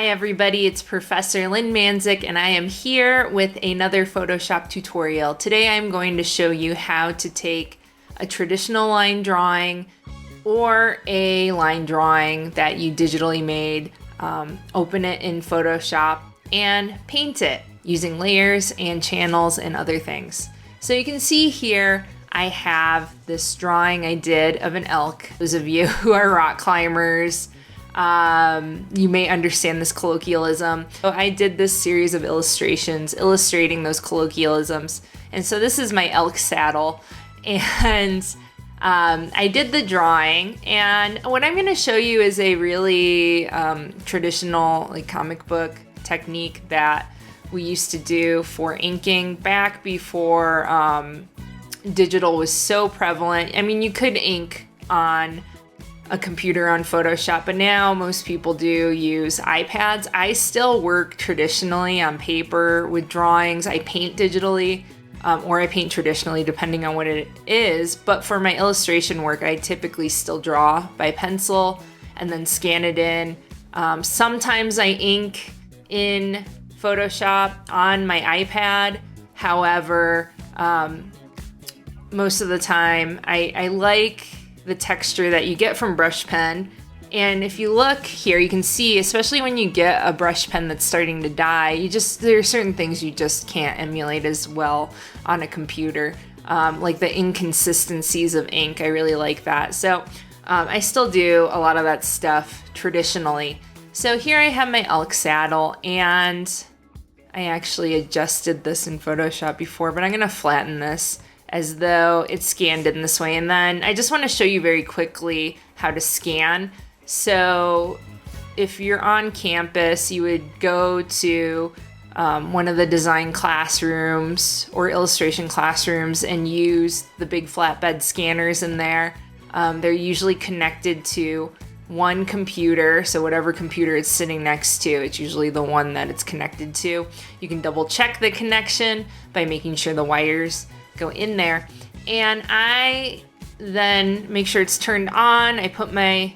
Hi everybody, it's Professor Lynn Manzik and I am here with another Photoshop tutorial. Today I'm going to show you how to take a traditional line drawing or a line drawing that you digitally made, open it in Photoshop and paint it using layers and channels and other things. So you can see here I have this drawing I did of an elk. Those of you who are rock climbers, you may understand this colloquialism. So I did this series of illustrations illustrating those colloquialisms. And so this is my elk saddle. And I did the drawing. And what I'm going to show you is a really traditional comic book technique that we used to do for inking back before digital was so prevalent. I mean, you could ink on a computer on Photoshop, but now most people do use iPads. I still work traditionally on paper with drawings. I paint digitally or I paint traditionally depending on what it is, but for my illustration work I typically still draw by pencil and then scan it in. Sometimes I ink in Photoshop on my iPad. However, most of the time I like the texture that you get from brush pen. And if you look here, you can see, especially when you get a brush pen that's starting to die, there are certain things you just can't emulate as well on a computer. Like the inconsistencies of ink, I really like that. So I still do a lot of that stuff traditionally. So here I have my elk saddle, and I actually adjusted this in Photoshop before, but I'm gonna flatten this as though it's scanned in this way. And then I just want to show you very quickly how to scan. So if you're on campus, you would go to one of the design classrooms or illustration classrooms and use the big flatbed scanners in there. They're usually connected to one computer, so whatever computer it's sitting next to, it's usually the one that it's connected to. You can double check the connection by making sure the wires go in there, and I then make sure it's turned on. I put my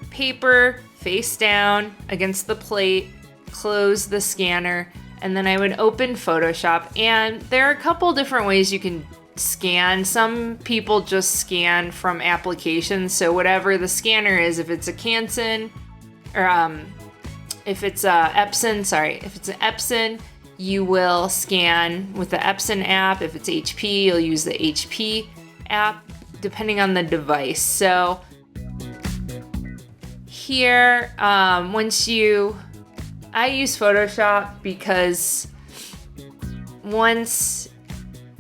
paper face down against the plate, close the scanner, and then I would open Photoshop. And there are a couple different ways you can scan. Some people just scan from applications, so whatever the scanner is, if it's a Canson or if it's a Epson, you will scan with the Epson app. If it's HP, you'll use the HP app, depending on the device. So here, I use Photoshop because once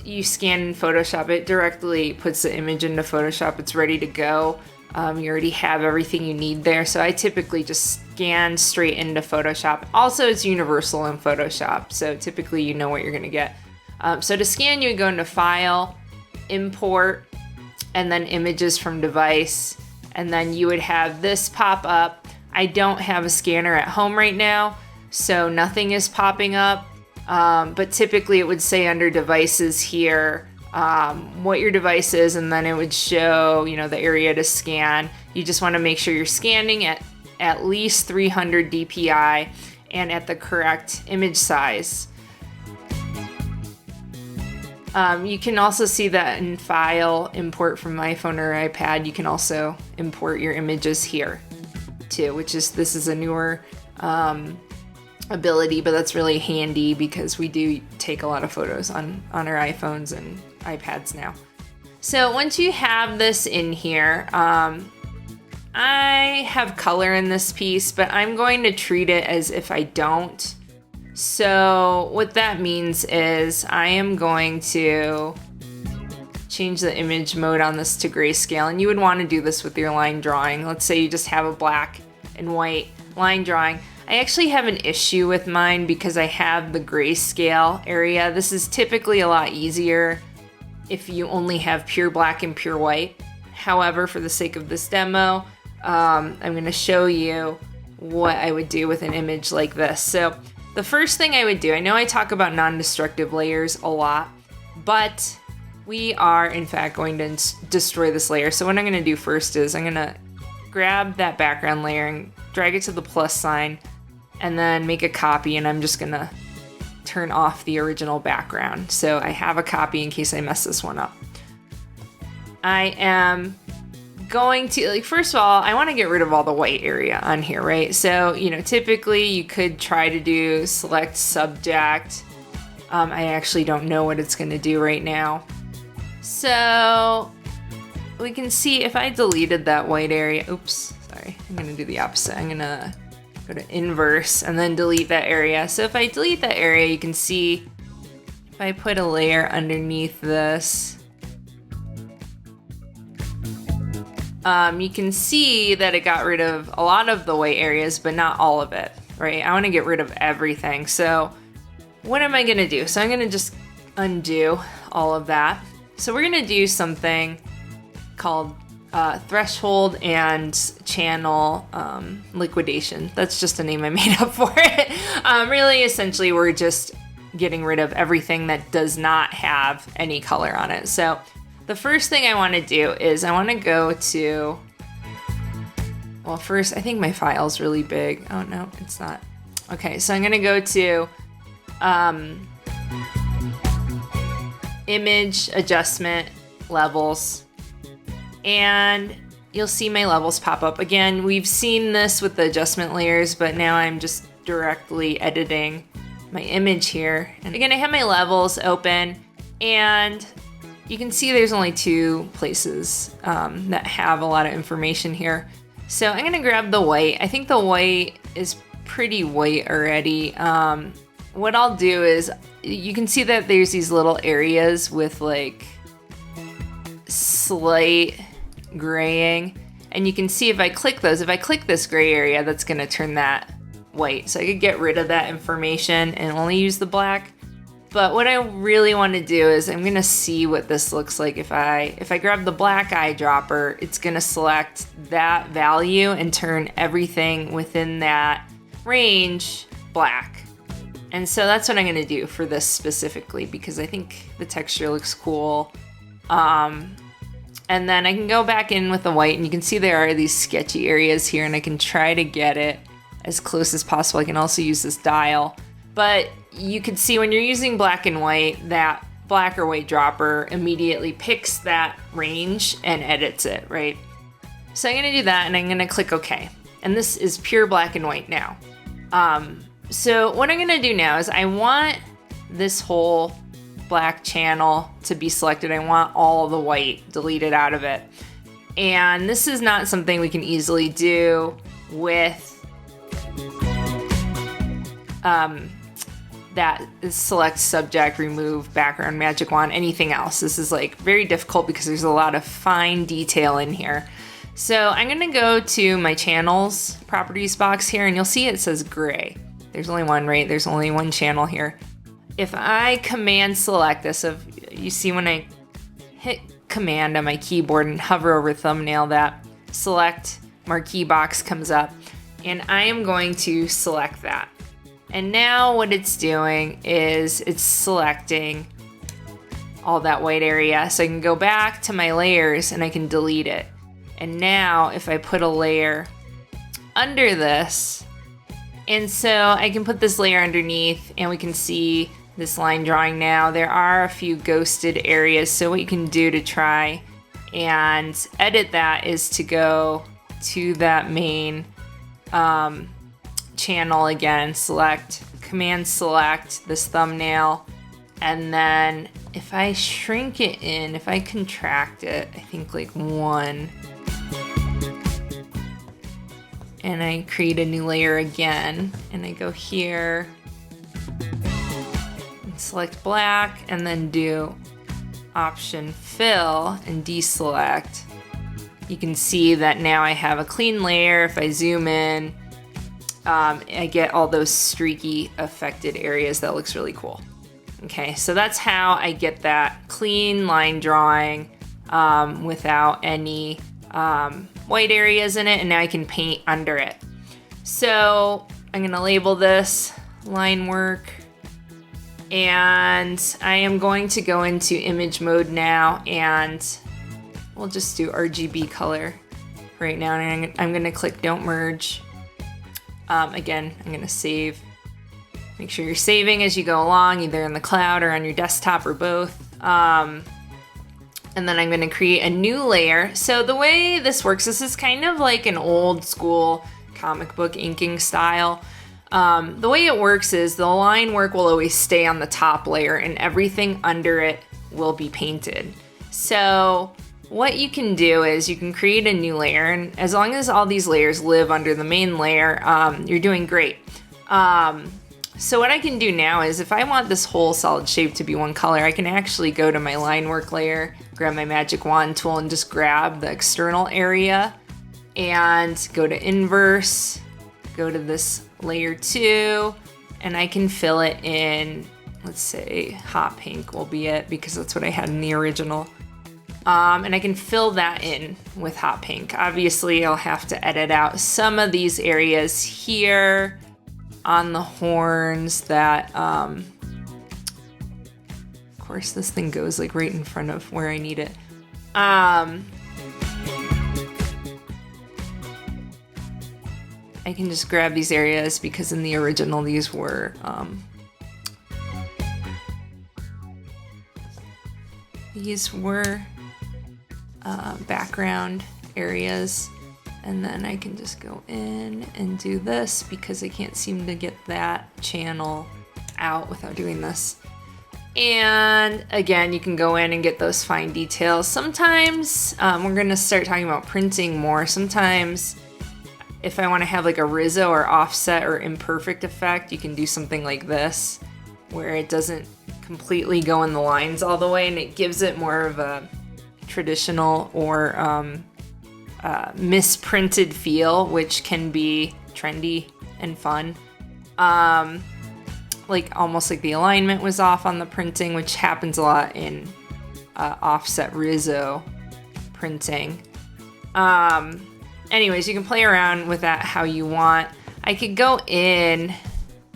you scan in Photoshop, it directly puts the image into Photoshop. It's ready to go. You already have everything you need there. So I typically just scan straight into Photoshop. Also, it's universal in Photoshop, so typically you know what you're gonna get. So to scan, you would go into File, Import, and then Images from Device, and then you would have this pop up. I don't have a scanner at home right now, so nothing is popping up, but typically it would say under Devices here, what your device is, and then it would show, the area to scan. You just want to make sure you're scanning at least 300 dpi and at the correct image size. You can also see that in File, Import from iPhone or iPad. You can also import your images here too, this is a newer ability, but that's really handy because we do take a lot of photos on our iPhones and iPads now. So once you have this in here, I have color in this piece, but I'm going to treat it as if I don't. So what that means is I am going to change the image mode on this to grayscale, and you would want to do this with your line drawing. Let's say you just have a black and white line drawing. I actually have an issue with mine because I have the grayscale area. This is typically a lot easier if you only have pure black and pure white. However, for the sake of this demo, I'm going to show you what I would do with an image like this. So the first thing I would do, I know I talk about non-destructive layers a lot, but we are in fact going to destroy this layer. So what I'm going to do first is I'm going to grab that background layer and drag it to the plus sign, and then make a copy, and I'm just gonna turn off the original background. So I have a copy in case I mess this one up. I am going to, like, first of all, I want to get rid of all the white area on here, right? So, you know, typically you could try to do select subject. I actually don't know what it's going to do right now. So we can see if I deleted that white area, oops, sorry, I'm going to do the opposite. I'm going to go to inverse and then delete that area. So if I delete that area, you can see if I put a layer underneath this, you can see that it got rid of a lot of the white areas, but not all of it, right? I want to get rid of everything. So what am I going to do? So I'm going to just undo all of that. So we're going to do something called threshold and channel liquidation. That's just a name I made up for it. Really, essentially, we're just getting rid of everything that does not have any color on it. So the first thing I want to do is I want to go to, well, first, I think my file's really big. Oh, no, it's not. Okay, so I'm going to go to image adjustment levels, and you'll see my levels pop up. Again, we've seen this with the adjustment layers, but now I'm just directly editing my image here. And again, I have my levels open, and you can see there's only two places that have a lot of information here. So I'm gonna grab the white. I think the white is pretty white already. What I'll do is, you can see that there's these little areas with like slight graying. And you can see if I click those, if I click this gray area, that's gonna turn that white. So I could get rid of that information and only use the black. But what I really want to do is I'm gonna see what this looks like. If I grab the black eyedropper, it's gonna select that value and turn everything within that range black. And so that's what I'm gonna do for this specifically, because I think the texture looks cool. And then I can go back in with the white, and you can see there are these sketchy areas here, and I can try to get it as close as possible. I can also use this dial. But you can see when you're using black and white, that black or white dropper immediately picks that range and edits it, right? So I'm gonna do that, and I'm gonna click OK. And this is pure black and white now. So what I'm gonna do now is I want this whole black channel to be selected. I want all of the white deleted out of it. And this is not something we can easily do with that select subject, remove background, magic wand, anything else. This is like very difficult because there's a lot of fine detail in here. So I'm gonna go to my channels properties box here, and you'll see it says gray. There's only one, right? There's only one channel here. If I command select this, you see when I hit command on my keyboard and hover over thumbnail, that select marquee box comes up, and I am going to select that. And now what it's doing is it's selecting all that white area. So I can go back to my layers and I can delete it. And now if I put a layer under this, and so I can put this layer underneath, and we can see this line drawing now. There are a few ghosted areas. So what you can do to try and edit that is to go to that main channel again, command select this thumbnail, and then if I shrink it in, if I contract it, I think like 1, and I create a new layer again, and I go here and select black, and then do option fill and deselect, you can see that now I have a clean layer. If I zoom in, I get all those streaky affected areas. That looks really cool. Okay, so that's how I get that clean line drawing without any white areas in it, and now I can paint under it. So I'm gonna label this line work, and I am going to go into image mode now, and we'll just do RGB color right now, and I'm gonna click don't merge. Again, I'm gonna save. Make sure you're saving as you go along, either in the cloud or on your desktop or both. And then I'm gonna create a new layer. So the way this works, this is kind of like an old school comic book inking style. The way it works is the line work will always stay on the top layer and everything under it will be painted. So what you can do is you can create a new layer, and as long as all these layers live under the main layer, you're doing great. So what I can do now is if I want this whole solid shape to be one color, I can actually go to my line work layer, grab my magic wand tool and just grab the external area and go to inverse, go to this layer 2, and I can fill it in, let's say hot pink will be it because that's what I had in the original. And I can fill that in with hot pink. Obviously, I'll have to edit out some of these areas here on the horns that, of course, this thing goes like right in front of where I need it. I can just grab these areas because in the original these were background areas, and then I can just go in and do this because I can't seem to get that channel out without doing this. And again, you can go in and get those fine details. Sometimes we're gonna start talking about printing more. Sometimes if I want to have like a Rizzo or offset or imperfect effect, you can do something like this where it doesn't completely go in the lines all the way and it gives it more of a traditional or misprinted feel, which can be trendy and fun. Like almost like the alignment was off on the printing, which happens a lot in offset Rizzo printing. Anyways, you can play around with that how you want. I could go in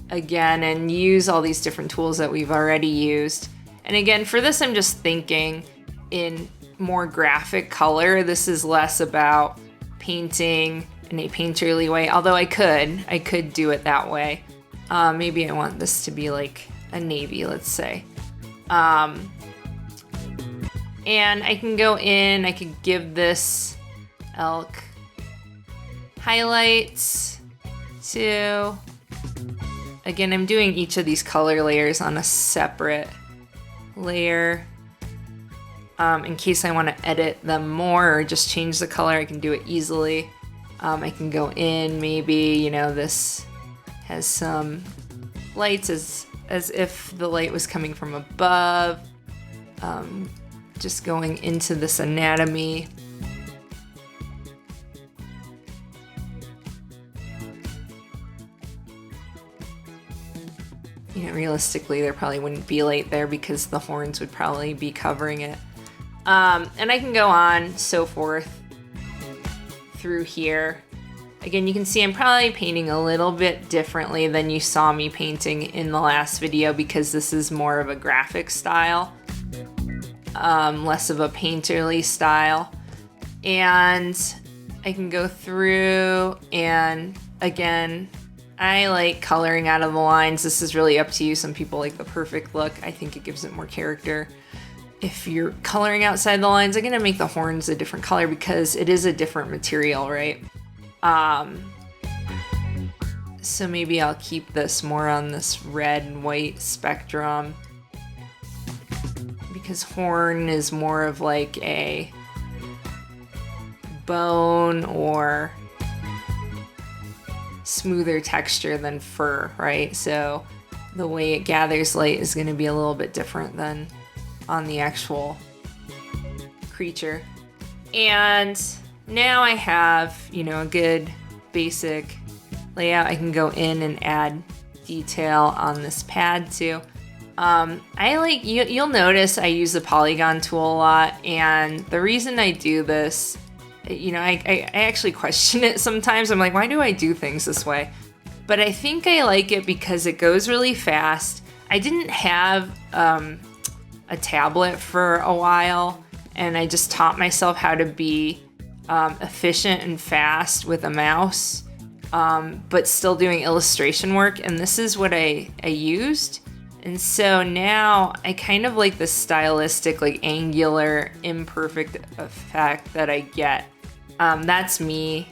again and use all these different tools that we've already used. And again, for this, I'm just thinking in more graphic color. This is less about painting in a painterly way, although I could do it that way. Maybe I want this to be like a navy, let's say. And I can go in, I could give this elk highlights too. Again, I'm doing each of these color layers on a separate layer. In case I want to edit them more or just change the color, I can do it easily. I can go in, maybe, you know, this has some lights as if the light was coming from above. Just going into this anatomy. You know, realistically, there probably wouldn't be light there because the horns would probably be covering it. And I can go on, so forth, through here. Again, you can see I'm probably painting a little bit differently than you saw me painting in the last video because this is more of a graphic style, less of a painterly style. And I can go through, and again, I like coloring out of the lines. This is really up to you. Some people like the perfect look. I think it gives it more character. If you're coloring outside the lines, I'm gonna make the horns a different color because it is a different material, right? So maybe I'll keep this more on this red and white spectrum because horn is more of like a bone or smoother texture than fur, right? So the way it gathers light is gonna be a little bit different than on the actual creature. And now I have, you know, a good basic layout. I can go in and add detail on this pad too. You'll notice I use the polygon tool a lot, and the reason I do this, you know, I actually question it sometimes. I'm like, why do I do things this way? But I think I like it because it goes really fast. I didn't have a tablet for a while, and I just taught myself how to be efficient and fast with a mouse. but still doing illustration work, and this is what I used. And so now I kind of like the stylistic, like angular, imperfect effect that I get. That's me.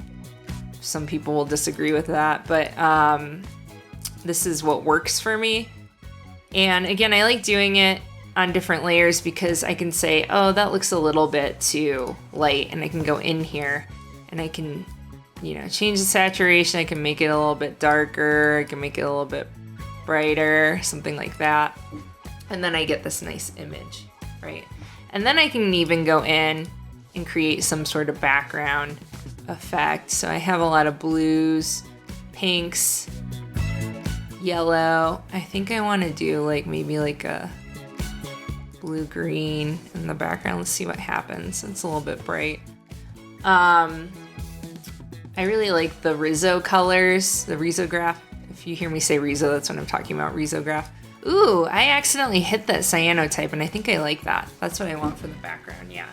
Some people will disagree with that, but this is what works for me. And again, I like doing it on different layers because I can say, oh, that looks a little bit too light, and I can go in here and I can, change the saturation. I can make it a little bit darker. I can make it a little bit brighter, something like that. And then I get this nice image, right? And then I can even go in and create some sort of background effect. So I have a lot of blues, pinks, yellow. I think I want to do maybe a blue-green in the background. Let's see what happens. It's a little bit bright. I really like the Rizzo colors, the Risograph. If you hear me say Rizzo, that's what I'm talking about, Risograph. Ooh, I accidentally hit that cyanotype, and I think I like that. That's what I want for the background, yeah.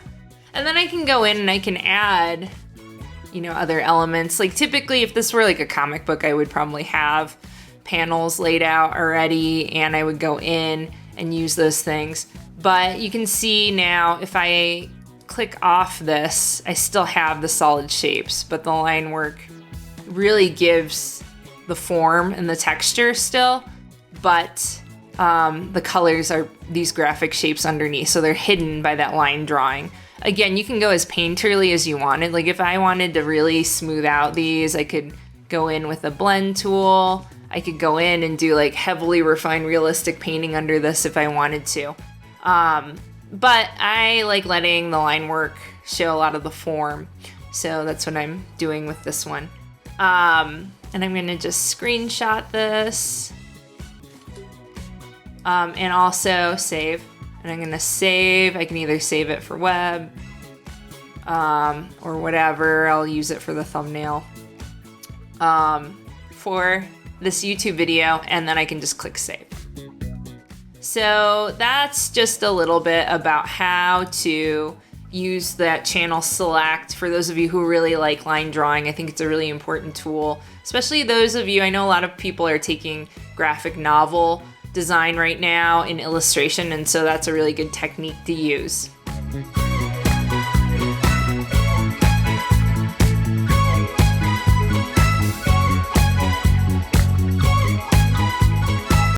And then I can go in and I can add, other elements. Like typically, if this were like a comic book, I would probably have panels laid out already, and I would go in and use those things. But you can see now, if I click off this, I still have the solid shapes, but the line work really gives the form and the texture still, but the colors are these graphic shapes underneath, so they're hidden by that line drawing. Again, you can go as painterly as you wanted. Like if I wanted to really smooth out these, I could go in with a blend tool. I could go in and do heavily refined realistic painting under this if I wanted to. But I like letting the line work show a lot of the form. So that's what I'm doing with this one. And I'm gonna just screenshot this. And also save. And I'm gonna save. I can either save it for web or whatever. I'll use it for the thumbnail for this YouTube video, and then I can just click save. So that's just a little bit about how to use that channel select for those of you who really like line drawing. I think it's a really important tool, especially those of you, I know a lot of people are taking graphic novel design right now in illustration, and so that's a really good technique to use.